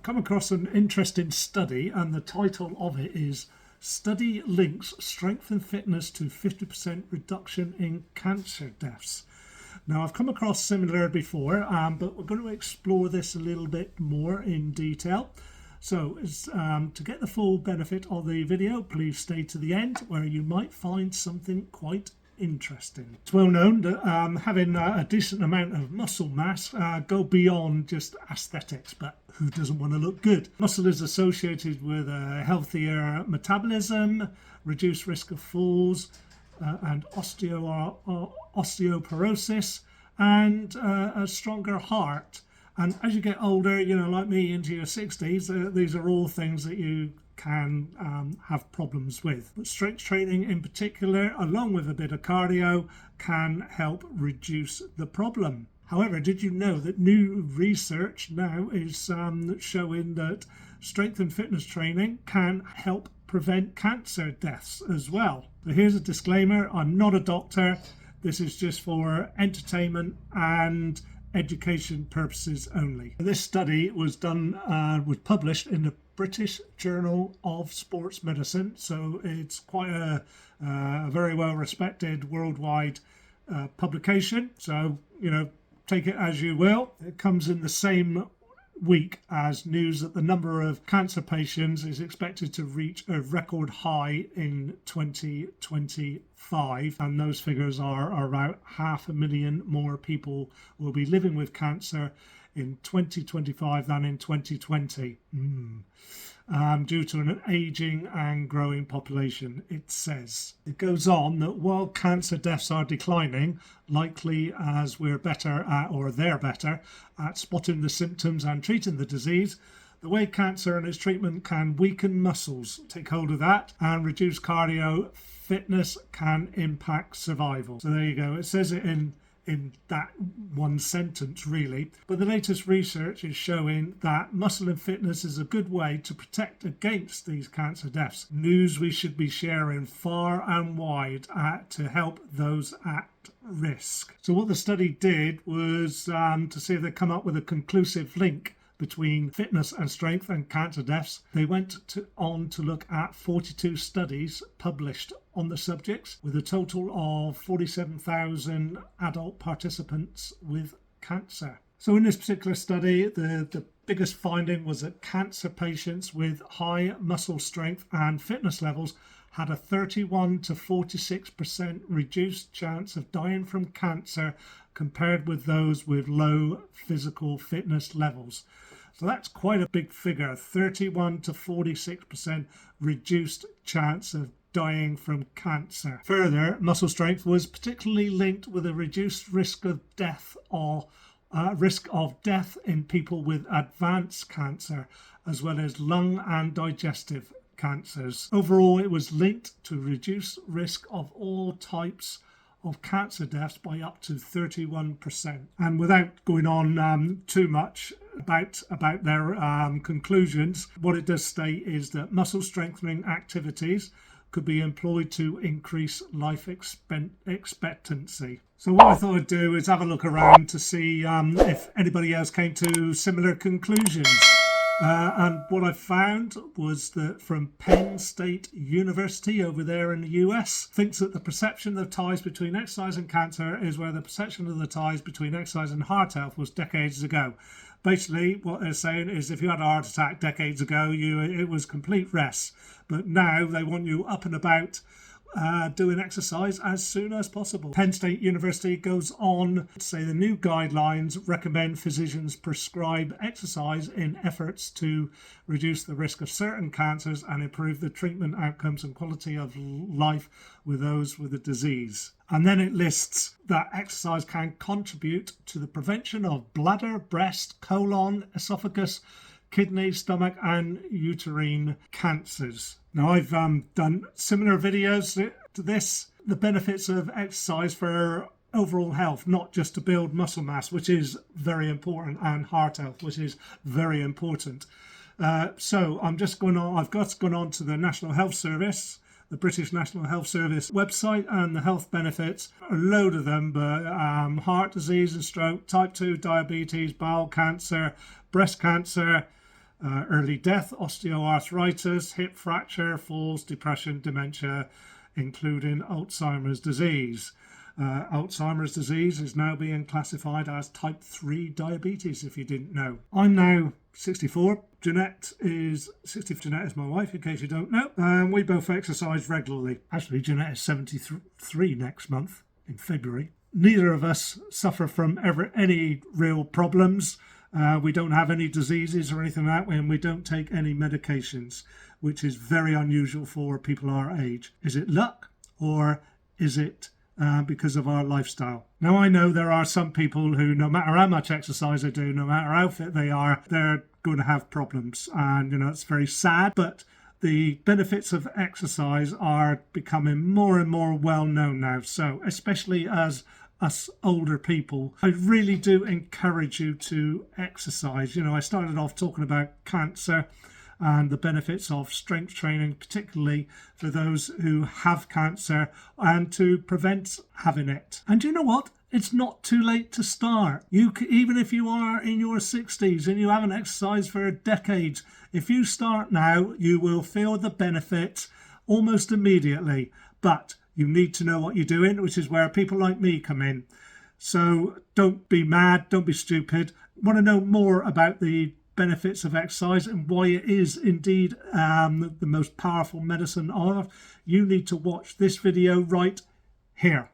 come across an interesting study, and the title of it is Study Links Strength and Fitness to 50% Reduction in Cancer Deaths. Now, I've come across similar before, but we're going to explore this a little bit more in detail. So to get the full benefit of the video, please stay to the end where you might find something quite interesting. It's well known that having a decent amount of muscle mass go beyond just aesthetics, but who doesn't want to look good? Muscle is associated with a healthier metabolism, reduced risk of falls, and osteoporosis, and a stronger heart. And as you get older, like me, into your 60s, these are all things that you can have problems with. But strength training in particular, along with a bit of cardio, can help reduce the problem. However, did you know that new research now is showing that strength and fitness training can help prevent cancer deaths as well? So here's a disclaimer: I'm not a doctor. This is just for entertainment and education purposes only. This study was published in the British Journal of Sports Medicine, so it's quite a very well respected worldwide publication. So take it as you will. It comes in the same week as news that the number of cancer patients is expected to reach a record high in 2025, and those figures are about 500,000 more people will be living with cancer in 2025 than in 2020, due to an aging and growing population, it says. It goes on that while cancer deaths are declining, likely as we're better at, or they're better at spotting the symptoms and treating the disease, the way cancer and its treatment can weaken muscles. Take hold of that, and reduce cardio fitness can impact survival. So there you go. It says it in that one sentence, really. But the latest research is showing that muscle and fitness is a good way to protect against these cancer deaths. News we should be sharing far and wide to help those at risk. So what the study did was to see if they come up with a conclusive link between fitness and strength and cancer deaths. They went on to look at 42 studies published on the subjects, with a total of 47,000 adult participants with cancer. So in this particular study, the biggest finding was that cancer patients with high muscle strength and fitness levels had a 31 to 46% reduced chance of dying from cancer compared with those with low physical fitness levels. So that's quite a big figure, 31 to 46% reduced chance of dying from cancer. Further, muscle strength was particularly linked with a reduced risk of death in people with advanced cancer, as well as lung and digestive cancers. Overall, it was linked to reduced risk of all types of cancer deaths by up to 31%. And without going on too much about their conclusions, what it does state is that muscle strengthening activities could be employed to increase life expectancy. So what I thought I'd do is have a look around to see if anybody else came to similar conclusions. And what I found was that from Penn State University over there in the US thinks that the perception of ties between exercise and cancer is where the perception of the ties between exercise and heart health was decades ago. Basically, what they're saying is if you had a heart attack decades ago, it was complete rest. But now they want you up and about doing exercise as soon as possible. Penn State University goes on to say the new guidelines recommend physicians prescribe exercise in efforts to reduce the risk of certain cancers and improve the treatment outcomes and quality of life with those with the disease. And then it lists that exercise can contribute to the prevention of bladder, breast, colon, esophagus, kidney, stomach and uterine cancers. Now, I've done similar videos to this, the benefits of exercise for overall health, not just to build muscle mass, which is very important, and heart health, which is very important. So I've gone on to the National Health Service, the British National Health Service website, and the health benefits, a load of them, but heart disease and stroke, type 2 diabetes, bowel cancer, breast cancer, early death, osteoarthritis, hip fracture, falls, depression, dementia, including Alzheimer's disease. Alzheimer's disease is now being classified as type 3 diabetes, if you didn't know. I'm now 64. Jeanette is 60. Jeanette is my wife, in case you don't know. We both exercise regularly. Actually, Jeanette is 73 next month, in February. Neither of us suffer from any real problems. We don't have any diseases or anything like that, and we don't take any medications, which is very unusual for people our age. Is it luck, or is it because of our lifestyle? Now, I know there are some people who, no matter how much exercise they do, no matter how fit they are, they're going to have problems, and it's very sad, but the benefits of exercise are becoming more and more well known now. So especially as us older people, I really do encourage you to exercise. I started off talking about cancer and the benefits of strength training, particularly for those who have cancer and to prevent having it. And you know what? It's not too late to start. Even if you are in your 60s and you haven't exercised for decades, if you start now, you will feel the benefit almost immediately. But you need to know what you're doing, which is where people like me come in. So don't be mad, don't be stupid. Want to know more about the benefits of exercise and why it is indeed the most powerful medicine on earth? You need to watch this video right here.